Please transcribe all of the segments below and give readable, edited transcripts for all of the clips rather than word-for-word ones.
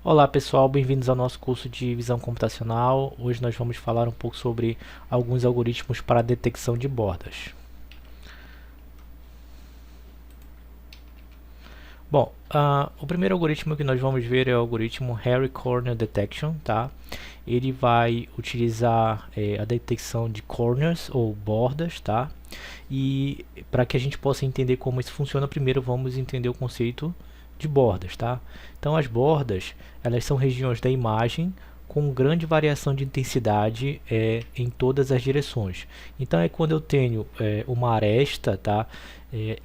Olá pessoal, bem-vindos ao nosso curso de visão computacional. Hoje nós vamos falar um pouco sobre alguns algoritmos para a detecção de bordas. Bom, o primeiro algoritmo que nós vamos ver é o algoritmo Hairy Corner Detection, tá? Ele vai utilizar a detecção de corners ou bordas, tá? E para que a gente possa entender como isso funciona, primeiro vamos entender o conceito de bordas, tá? Então as bordas, elas são regiões da imagem com grande variação de intensidade em todas as direções. Então é quando eu tenho uma aresta, tá?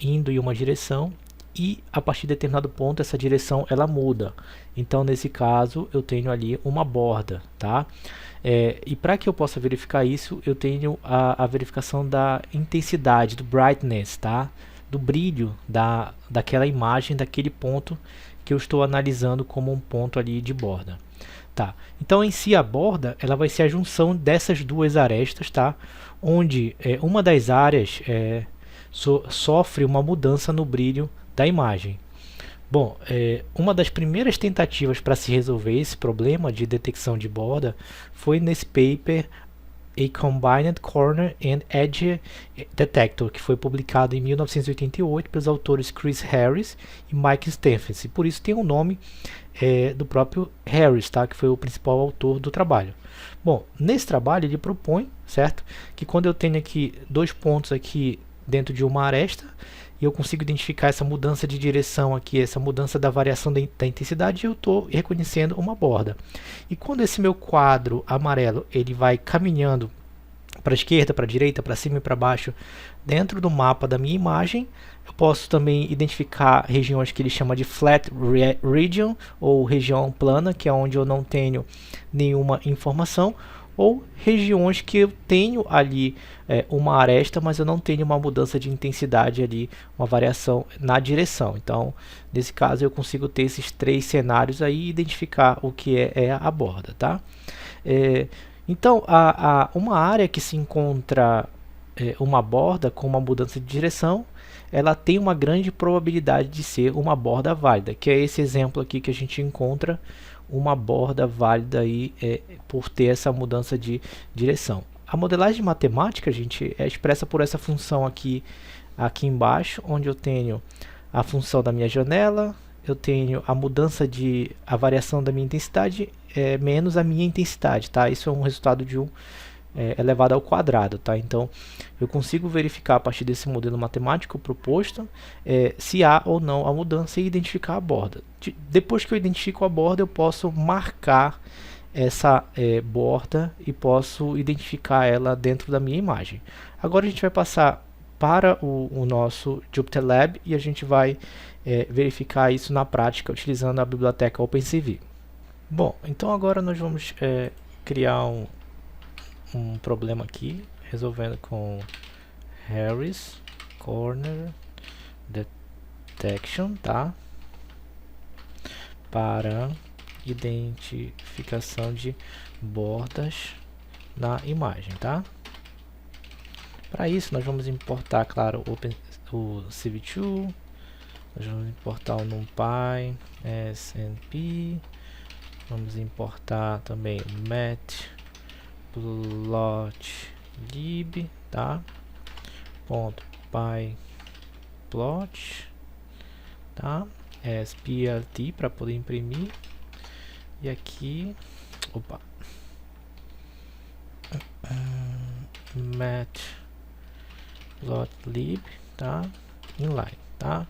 Indo em uma direção e a partir de determinado ponto essa direção ela muda. Então nesse caso eu tenho ali uma borda, tá? E para que eu possa verificar isso, eu tenho a verificação da intensidade, do brightness, tá? Do brilho daquela imagem, daquele ponto que eu estou analisando como um ponto ali de borda. Tá. Então em si a borda ela vai ser a junção dessas duas arestas, tá? Onde uma das áreas sofre uma mudança no brilho da imagem. Bom, uma das primeiras tentativas para se resolver esse problema de detecção de borda foi nesse paper A Combined Corner and Edge Detector, que foi publicado em 1988 pelos autores Chris Harris e Mike Stephens. E por isso tem o nome do próprio Harris, tá? Que foi o principal autor do trabalho. Bom, nesse trabalho ele propõe, certo, que quando eu tenho aqui dois pontos aqui dentro de uma aresta, e eu consigo identificar essa mudança de direção aqui, essa mudança da variação da intensidade, eu estou reconhecendo uma borda. E quando esse meu quadro amarelo ele vai caminhando para a esquerda, para a direita, para cima e para baixo, dentro do mapa da minha imagem, eu posso também identificar regiões que ele chama de flat region, ou região plana, que é onde eu não tenho nenhuma informação, ou regiões que eu tenho ali uma aresta, mas eu não tenho uma mudança de intensidade ali, uma variação na direção. Então, nesse caso, eu consigo ter esses três cenários aí e identificar o que é a borda, tá? Então, uma área que se encontra uma borda com uma mudança de direção, ela tem uma grande probabilidade de ser uma borda válida, que é esse exemplo aqui que a gente encontra uma borda válida aí, por ter essa mudança de direção. A modelagem matemática, gente, é expressa por essa função aqui embaixo, onde eu tenho a função da minha janela, eu tenho a variação da minha intensidade menos a minha intensidade, tá? Isso é um resultado de elevado ao quadrado, tá? Então eu consigo verificar a partir desse modelo matemático proposto se há ou não a mudança e identificar a borda. Depois que eu identifico a borda, eu posso marcar essa borda e posso identificar ela dentro da minha imagem. Agora a gente vai passar para o nosso JupyterLab e a gente vai verificar isso na prática utilizando a biblioteca OpenCV. Bom, então agora nós vamos criar um problema aqui, resolvendo com Harris Corner Detection, tá? Para identificação de bordas na imagem, tá? Para isso nós vamos importar, claro, o CV2, nós vamos importar o NumPy, SNP, vamos importar também o matplotlib, tá? Ponto pyplot, tá? SPLT para poder imprimir. E aqui, opa, matplotlib, tá? Inline, tá?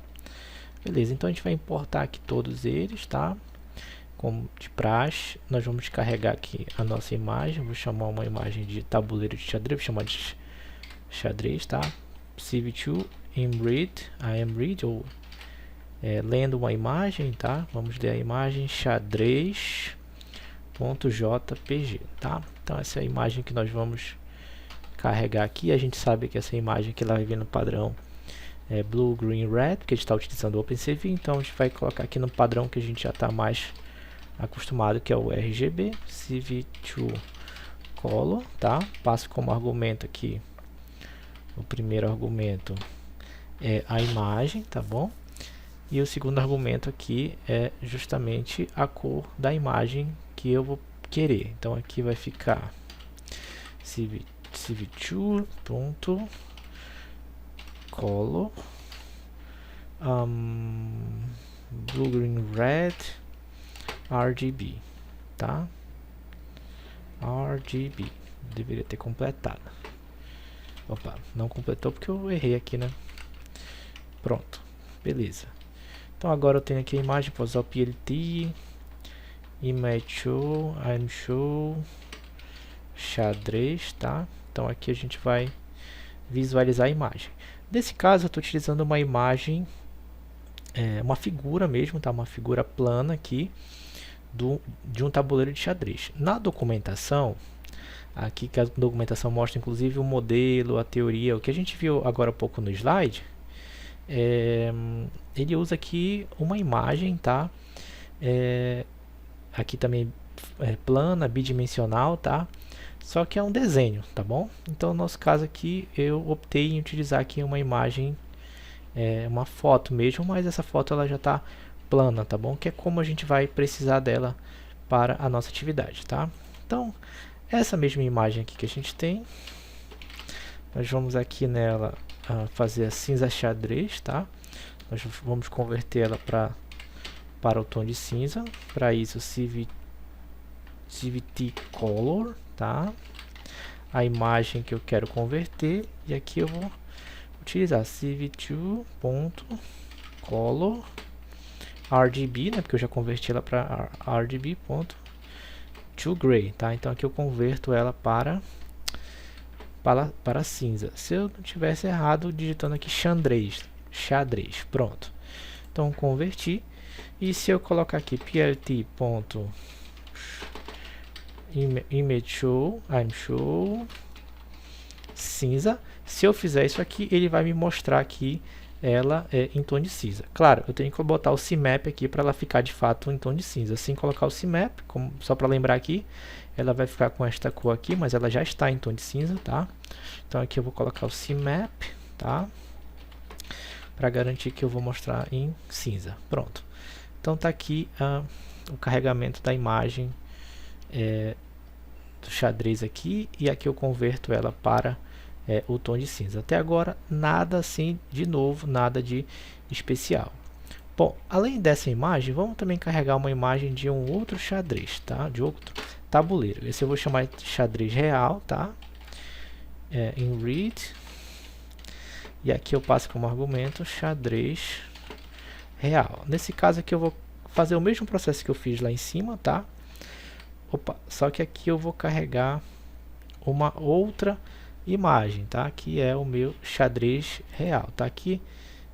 Beleza, então a gente vai importar aqui todos eles, tá? Como de praxe, nós vamos carregar aqui a nossa imagem. Vou chamar uma imagem de tabuleiro de xadrez, vou chamar de xadrez, tá? CV2 imread, ou lendo uma imagem, tá? Vamos ler a imagem xadrez.jpg, tá? Então essa é a imagem que nós vamos carregar aqui. A gente sabe que essa imagem que ela vai vir no padrão blue, green, red, porque a gente está utilizando o OpenCV, então a gente vai colocar aqui no padrão que a gente já está mais acostumado, que é o RGB, CV2 color, tá? Passo como argumento aqui, o primeiro argumento é a imagem, tá bom? E o segundo argumento aqui é justamente a cor da imagem que eu vou querer. Então aqui vai ficar CV2.color blue, green, red, RGB, tá? RGB, deveria ter completado. Opa, não completou porque eu errei aqui, né? Pronto, beleza. Então agora eu tenho aqui a imagem, posso usar o PLT, Image Show, I'm Show, xadrez, tá? Então aqui a gente vai visualizar a imagem. Nesse caso eu estou utilizando uma imagem, uma figura mesmo, tá? Uma figura plana aqui de um tabuleiro de xadrez. Na documentação, aqui que a documentação mostra inclusive o modelo, a teoria, o que a gente viu agora há pouco no slide, ele usa aqui uma imagem, tá? Aqui também é plana, bidimensional, tá? Só que é um desenho, tá bom? Então no nosso caso aqui eu optei em utilizar aqui uma imagem, uma foto mesmo, mas essa foto ela já está plana, tá bom? Que é como a gente vai precisar dela para a nossa atividade, tá? Então essa mesma imagem aqui que a gente tem, nós vamos aqui nela fazer a cinza xadrez, tá? Nós vamos converter ela para o tom de cinza. Para isso, CVT Color, tá? A imagem que eu quero converter, e aqui eu vou utilizar CV2.color RGB, né? Porque eu já converti ela para RGB.toGray, tá? Então aqui eu converto ela para cinza. Se eu não tivesse errado, digitando aqui xadrez, pronto. Então converti. E se eu colocar aqui plt.image show, I'm show cinza, se eu fizer isso aqui, ele vai me mostrar aqui ela em tom de cinza. Claro, eu tenho que botar o CMap aqui para ela ficar de fato em tom de cinza. Assim colocar o CMap, só para lembrar aqui, ela vai ficar com esta cor aqui, mas ela já está em tom de cinza, tá? Então aqui eu vou colocar o CMap, tá? Para garantir que eu vou mostrar em cinza. Pronto. Então tá aqui o carregamento da imagem do xadrez aqui, e aqui eu converto ela para o tom de cinza. Até agora nada assim de novo, nada de especial. Bom, além dessa imagem, vamos também carregar uma imagem de um outro xadrez, tá? De outro tabuleiro. Esse eu vou chamar de xadrez real, tá? Em read, e aqui eu passo como argumento xadrez real. Nesse caso aqui eu vou fazer o mesmo processo que eu fiz lá em cima, tá? Opa, só que aqui eu vou carregar uma outra imagem, tá? Que é o meu xadrez real, tá? Aqui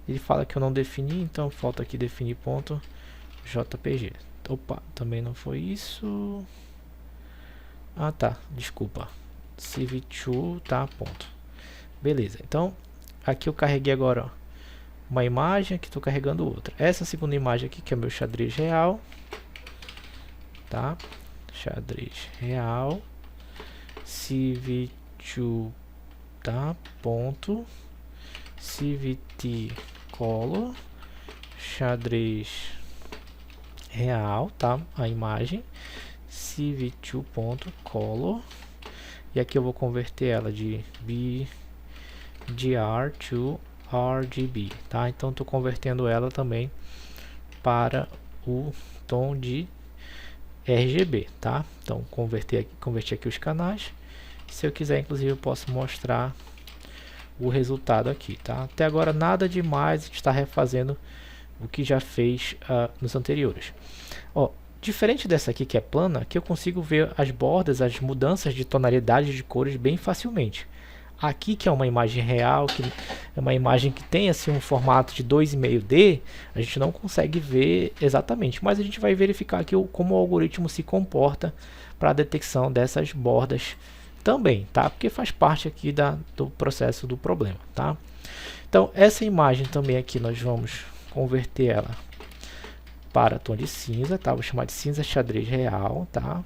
ele fala que eu não defini, então falta aqui definir ponto .jpg. Opa, também não foi isso. Ah, tá, desculpa. CV2, tá, ponto. Beleza, então aqui eu carreguei agora, ó, uma imagem, aqui estou carregando outra. Essa segunda imagem aqui, que é o meu xadrez real, tá? Xadrez real, CV2, tá? Ponto, CVT color, xadrez real, tá? A imagem, CV2.color, e aqui eu vou converter ela de BDR to RGB, tá? Então estou convertendo ela também para o tom de RGB, tá? Então converti aqui os canais. Se eu quiser, inclusive, eu posso mostrar o resultado aqui, tá? Até agora nada demais, a gente está refazendo o que já fez nos anteriores. Ó, diferente dessa aqui que é plana, aqui eu consigo ver as bordas, as mudanças de tonalidade de cores bem facilmente. Aqui, que é uma imagem real, que é uma imagem que tem assim um formato de 2,5D, a gente não consegue ver exatamente, mas a gente vai verificar aqui como o algoritmo se comporta para a detecção dessas bordas também, tá? Porque faz parte aqui do processo do problema, tá? Então essa imagem também aqui nós vamos converter ela para tom de cinza, tá? Vou chamar de cinza xadrez real, tá?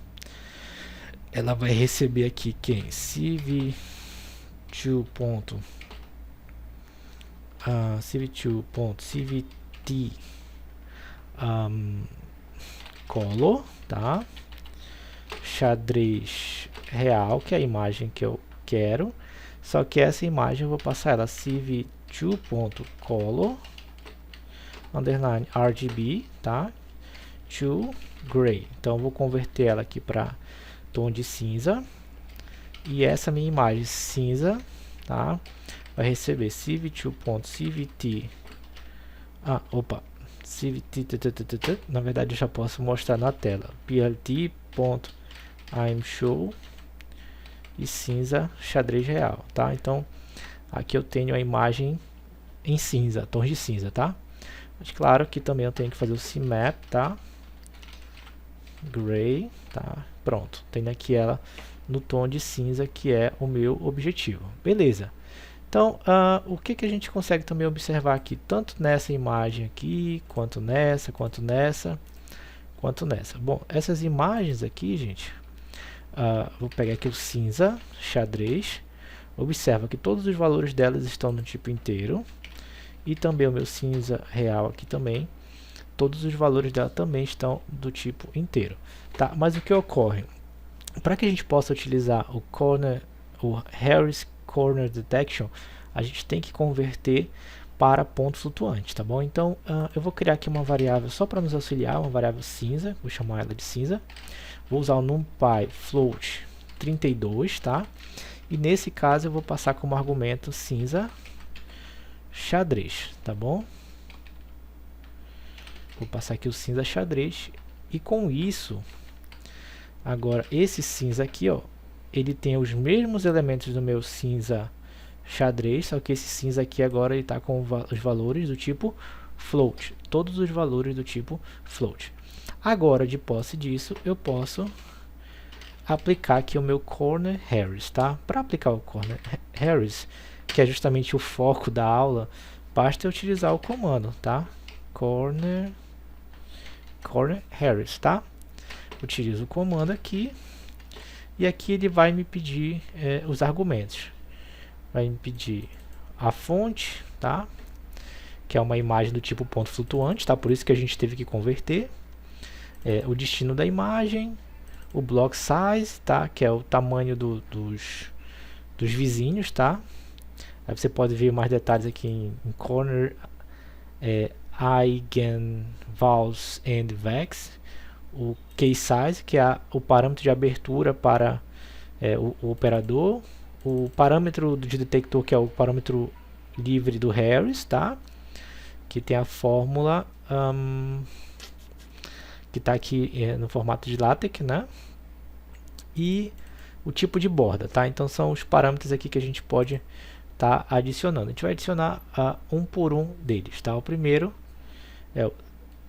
Ela vai receber aqui quem? CV2.cvt color, tá? Xadrez real, que é a imagem que eu quero, só que essa imagem eu vou passar ela civ2.color underline RGB, tá? To gray. Então eu vou converter ela aqui para tom de cinza, e essa minha imagem cinza, tá? Vai receber civ2.cvt cvt, na verdade eu já posso mostrar na tela, plt.imshow e cinza xadrez real, tá? Então aqui eu tenho a imagem em cinza, tons de cinza, tá? Mas claro que também eu tenho que fazer o cmap, tá? Gray, tá? Pronto, tenho aqui ela no tom de cinza, que é o meu objetivo. Beleza. Então, o que a gente consegue também observar aqui, tanto nessa imagem aqui, quanto nessa, quanto nessa. Bom, essas imagens aqui, gente, vou pegar aqui o cinza, xadrez, observa que todos os valores delas estão no tipo inteiro, e também o meu cinza real aqui também, todos os valores dela também estão do tipo inteiro, tá? Mas o que ocorre? Para que a gente possa utilizar o Harris Corner Detection, a gente tem que converter para ponto flutuante, tá bom? Então, eu vou criar aqui uma variável só para nos auxiliar, uma variável cinza, vou chamar ela de cinza. Vou usar o numpy float 32, tá? E nesse caso eu vou passar como argumento cinza xadrez, tá bom? Vou passar aqui o cinza xadrez, e com isso, agora esse cinza aqui, ó, ele tem os mesmos elementos do meu cinza xadrez, só que esse cinza aqui agora ele está com os valores do tipo float, todos os valores do tipo float. Agora, de posse disso, eu posso aplicar aqui o meu Corner Harris, tá? Para aplicar o Corner Harris, que é justamente o foco da aula, basta utilizar o comando, tá? Corner Harris, tá? Utilizo o comando aqui, e aqui ele vai me pedir os argumentos. Vai me pedir a fonte, tá? Que é uma imagem do tipo ponto flutuante, tá? Por isso que a gente teve que converter. O destino da imagem, o block size, tá? Que é o tamanho dos vizinhos, tá? Aí você pode ver mais detalhes aqui em corner, eigenvals and vex. O key size, que é o parâmetro de abertura para o operador. O parâmetro de detector, que é o parâmetro livre do Harris, tá? Que tem a fórmula que está aqui no formato de LaTeX, né? E o tipo de borda, tá? Então são os parâmetros aqui que a gente pode estar adicionando. A gente vai adicionar um por um deles, tá? O primeiro é o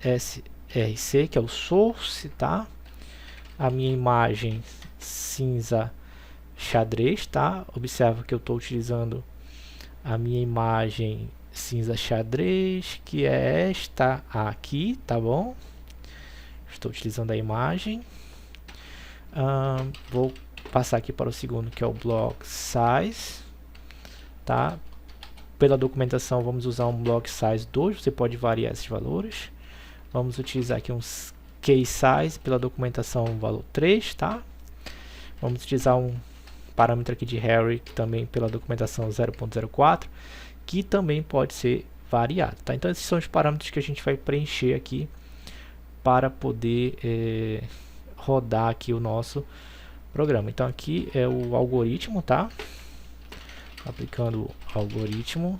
src, que é o source, tá? A minha imagem cinza xadrez, tá? Observa que eu estou utilizando a minha imagem cinza xadrez, que é esta aqui, tá bom? Estou utilizando a imagem. Vou passar aqui para o segundo, que é o block size, tá? Pela documentação vamos usar um block size 2, você pode variar esses valores. Vamos utilizar aqui um key size, pela documentação valor 3, tá? Vamos utilizar um parâmetro aqui de Harry, que também pela documentação 0.04, que também pode ser variado, tá? Então esses são os parâmetros que a gente vai preencher aqui para poder rodar aqui o nosso programa. Então aqui é o algoritmo, tá? Aplicando o algoritmo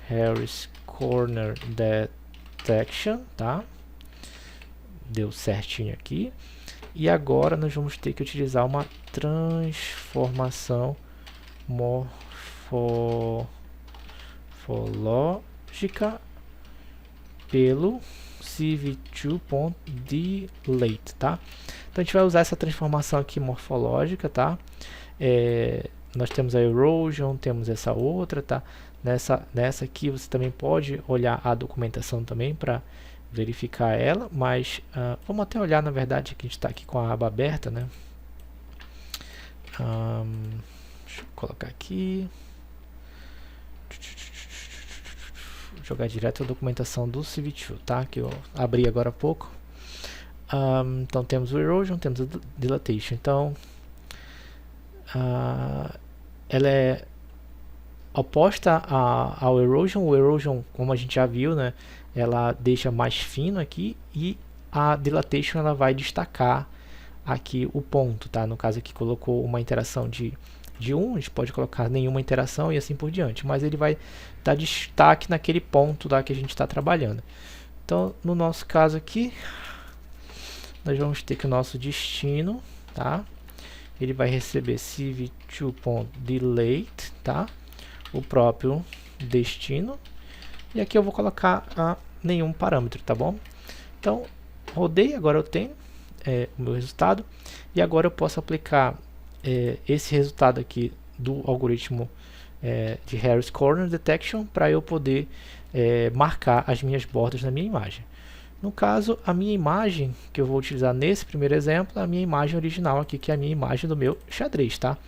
Harris Corner Detection, tá? Deu certinho aqui. E agora nós vamos ter que utilizar uma transformação morfológica pelo civ2.delete, tá? Então a gente vai usar essa transformação aqui morfológica, tá? Nós temos a erosion, temos essa outra, tá? Nessa aqui você também pode olhar a documentação também para verificar ela, mas vamos até olhar, na verdade, que a gente está aqui com a aba aberta, né? Deixa eu colocar aqui. jogar direto a documentação do CV2, tá? Que eu abri agora há pouco. Então temos o erosion, temos o dilatation. Então ela é oposta ao erosion. O erosion, como a gente já viu, né, ela deixa mais fino aqui, e a dilatation ela vai destacar aqui o ponto, tá? No caso aqui colocou uma interação de 1, a gente pode colocar nenhuma interação e assim por diante, mas ele vai dar destaque naquele ponto lá que a gente está trabalhando. Então, no nosso caso aqui, nós vamos ter que o nosso destino, tá? Ele vai receber CV2.delete, tá? O próprio destino. E aqui eu vou colocar nenhum parâmetro, tá bom? Então, rodei, agora eu tenho o meu resultado. E agora eu posso aplicar esse resultado aqui do algoritmo de Harris Corner Detection para eu poder marcar as minhas bordas na minha imagem. No caso, a minha imagem que eu vou utilizar nesse primeiro exemplo é a minha imagem original aqui, que é a minha imagem do meu xadrez, tá?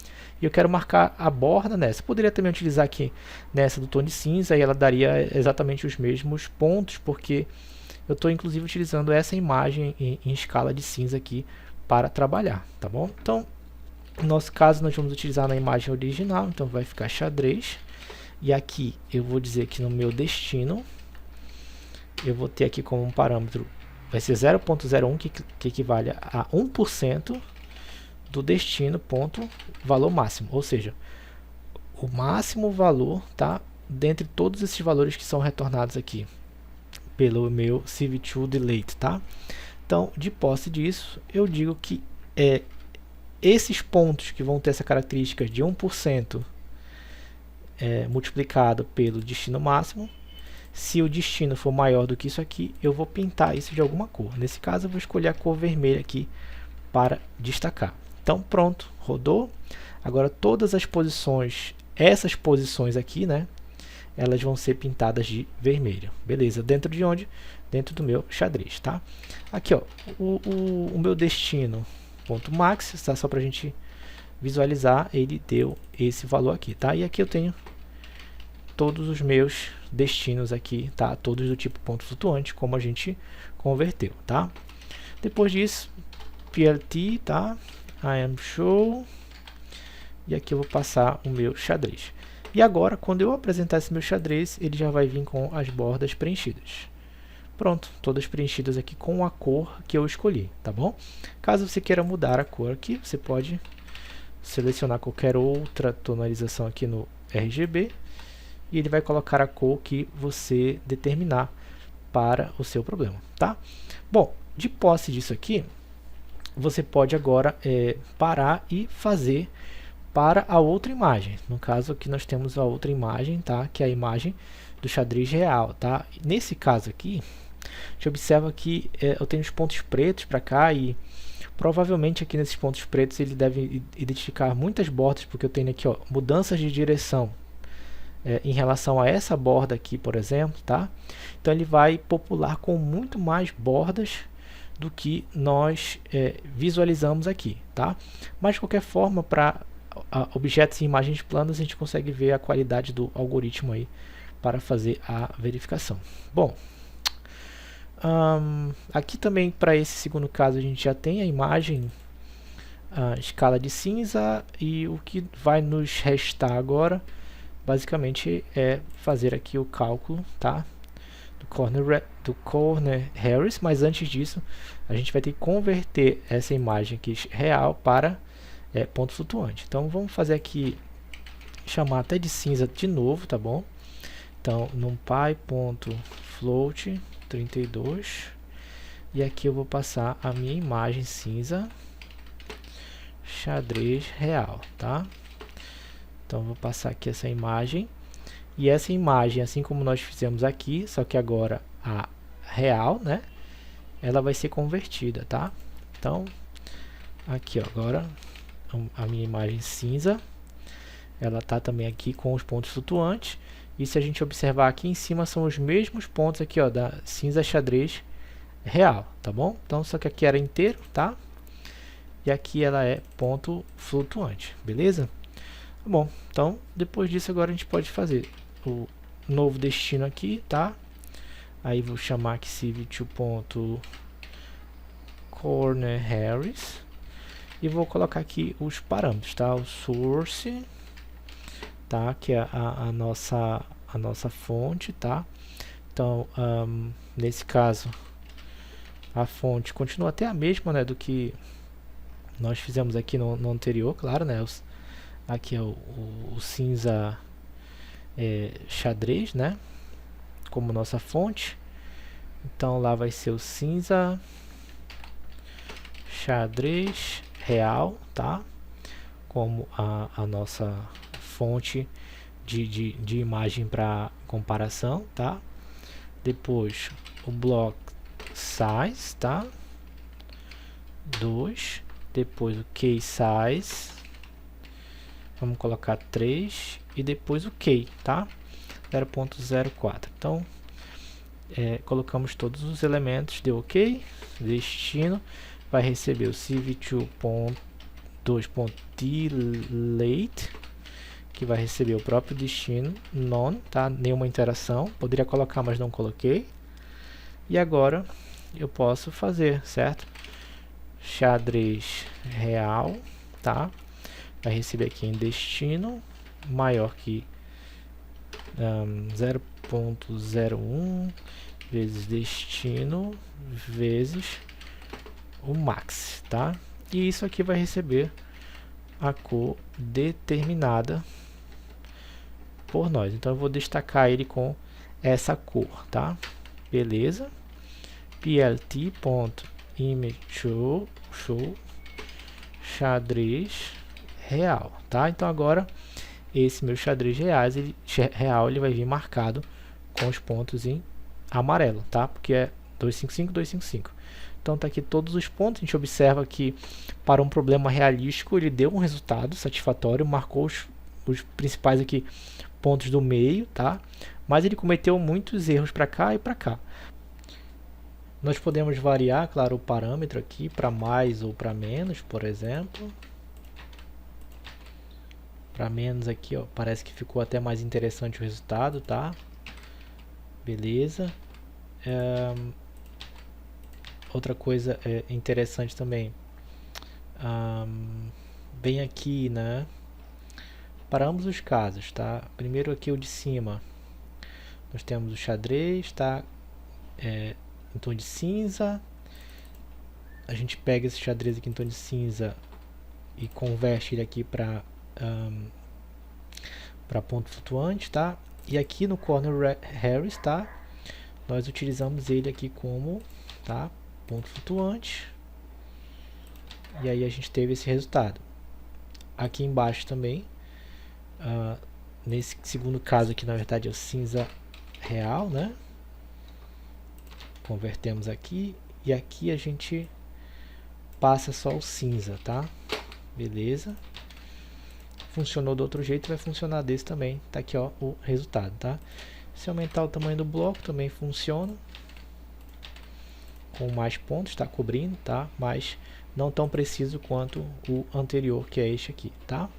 E eu quero marcar a borda nessa. Poderia também utilizar aqui nessa do tom de cinza, e ela daria exatamente os mesmos pontos, porque eu estou inclusive utilizando essa imagem em escala de cinza aqui para trabalhar, tá bom? Então, no nosso caso, nós vamos utilizar na imagem original, então vai ficar xadrez. E aqui eu vou dizer que no meu destino, eu vou ter aqui como um parâmetro, vai ser 0.01, que equivale a 1% do destino ponto valor máximo, ou seja, o máximo valor, tá, dentre todos esses valores que são retornados aqui pelo meu CV2delete, tá? Então, de posse disso, eu digo que esses pontos que vão ter essa característica de 1% multiplicado pelo destino máximo, se o destino for maior do que isso aqui, eu vou pintar isso de alguma cor. Nesse caso, eu vou escolher a cor vermelha aqui para destacar. Então, pronto, rodou. Agora, todas as posições, essas posições aqui, né, elas vão ser pintadas de vermelho. Beleza, dentro de onde? Dentro do meu xadrez, tá? Aqui, ó, o meu destino ponto max, tá? Só para a gente visualizar, ele deu esse valor aqui, tá? E aqui eu tenho todos os meus destinos aqui, tá? Todos do tipo ponto flutuante, como a gente converteu, tá? Depois disso, PLT, tá? I am show. E aqui eu vou passar o meu xadrez. E agora, quando eu apresentar esse meu xadrez, ele já vai vir com as bordas preenchidas. Pronto, todas preenchidas aqui com a cor que eu escolhi, tá bom? Caso você queira mudar a cor aqui, você pode selecionar qualquer outra tonalização aqui no RGB, e ele vai colocar a cor que você determinar para o seu problema, tá? Bom, de posse disso aqui, você pode agora parar e fazer para a outra imagem. No caso aqui nós temos a outra imagem, tá? Que é a imagem do xadrez real, tá? Nesse caso aqui, a gente observa que eu tenho os pontos pretos para cá, e provavelmente aqui nesses pontos pretos ele deve identificar muitas bordas, porque eu tenho aqui, ó, mudanças de direção em relação a essa borda aqui, por exemplo, tá? Então ele vai popular com muito mais bordas do que nós visualizamos aqui, tá? Mas de qualquer forma, para objetos e imagens planas, a gente consegue ver a qualidade do algoritmo aí para fazer a verificação. Bom, aqui também para esse segundo caso a gente já tem a imagem, a escala de cinza, e o que vai nos restar agora basicamente é fazer aqui o cálculo, tá, do corner Harris. Mas antes disso, a gente vai ter que converter essa imagem aqui real para ponto flutuante. Então vamos fazer aqui, chamar até de cinza de novo, tá bom? Então numpy.float 32, e aqui eu vou passar a minha imagem cinza xadrez real, tá? Então vou passar aqui essa imagem, e essa imagem, assim como nós fizemos aqui, só que agora a real, né, ela vai ser convertida, tá? Então aqui, ó, agora a minha imagem cinza, ela tá também aqui com os pontos flutuantes, e se a gente observar aqui em cima, são os mesmos pontos aqui, ó, da cinza xadrez real, tá bom? Então só que aqui era inteiro, tá? E aqui ela é ponto flutuante, beleza? Bom, então depois disso agora a gente pode fazer o novo destino aqui, tá? Aí vou chamar aqui cv2.cornerHarris e vou colocar aqui os parâmetros, tá? O source, tá? Que é a nossa fonte, tá? Então, nesse caso, a fonte continua até a mesma, né, do que nós fizemos aqui no anterior, claro, né? Aqui é o cinza xadrez, né? Como nossa fonte. Então lá vai ser o cinza xadrez real, tá? Como a nossa fonte de imagem para comparação, tá? Depois o block size, tá? 2. Depois o key size, vamos colocar 3 e depois o key, tá? 0.04. Então colocamos todos os elementos, deu ok. Destino vai receber o cv2.delete, que vai receber o próprio destino, none, tá? Nenhuma interação, poderia colocar, mas não coloquei. E agora eu posso fazer, certo? Xadrez real, tá? Vai receber aqui em destino maior que 0.01 vezes destino vezes o max, tá? E isso aqui vai receber a cor determinada por nós. Então eu vou destacar ele com essa cor, tá? Beleza? plt.image show xadrez real, tá? Então agora esse meu xadrez real ele vai vir marcado com os pontos em amarelo, tá? Porque é 255, 255. Então tá aqui todos os pontos. A gente observa que para um problema realístico ele deu um resultado satisfatório, marcou os principais aqui pontos do meio, tá? Mas ele cometeu muitos erros para cá e para cá. Nós podemos variar, claro, o parâmetro aqui para mais ou para menos, por exemplo. Para menos aqui, ó, parece que ficou até mais interessante o resultado, tá? Beleza. Outra coisa interessante também, bem aqui, né? Para ambos os casos, tá? Primeiro aqui o de cima, nós temos o xadrez, tá? Em tom de cinza. A gente pega esse xadrez aqui em tom de cinza e converte ele aqui para ponto flutuante, tá? E aqui no cornerHarris, tá? Nós utilizamos ele aqui como, tá? Ponto flutuante. E aí a gente teve esse resultado. Aqui embaixo também, nesse segundo caso aqui, na verdade é o cinza real, né? Convertemos aqui e aqui a gente passa só o cinza, tá? Beleza. Funcionou do outro jeito, vai funcionar desse também. Tá aqui, ó, o resultado, tá? Se aumentar o tamanho do bloco também funciona. Com mais pontos, tá cobrindo, tá? Mas não tão preciso quanto o anterior, que é este aqui, tá?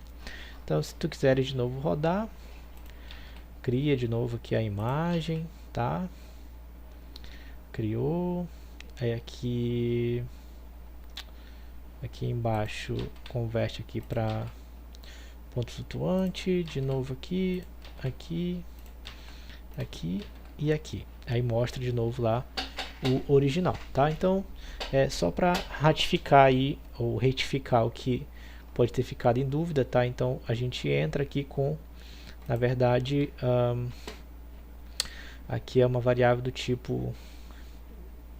Então, se tu quiseres de novo rodar, cria de novo aqui a imagem, tá? Criou. Aí aqui embaixo converte aqui para ponto flutuante, de novo aqui, aqui e aqui. Aí mostra de novo lá o original, tá? Então é só para ratificar aí ou retificar o que pode ter ficado em dúvida, tá? Então a gente entra aqui com, na verdade, aqui é uma variável do tipo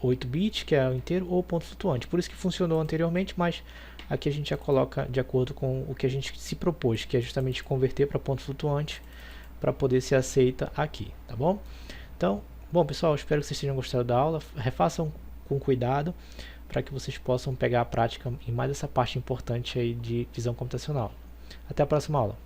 8-bit, que é o inteiro, ou ponto flutuante. Por isso que funcionou anteriormente, mas aqui a gente já coloca de acordo com o que a gente se propôs, que é justamente converter para ponto flutuante para poder ser aceita aqui, tá bom? Então, bom pessoal, espero que vocês tenham gostado da aula. Refaçam com cuidado para que vocês possam pegar a prática em mais essa parte importante aí de visão computacional. Até a próxima aula.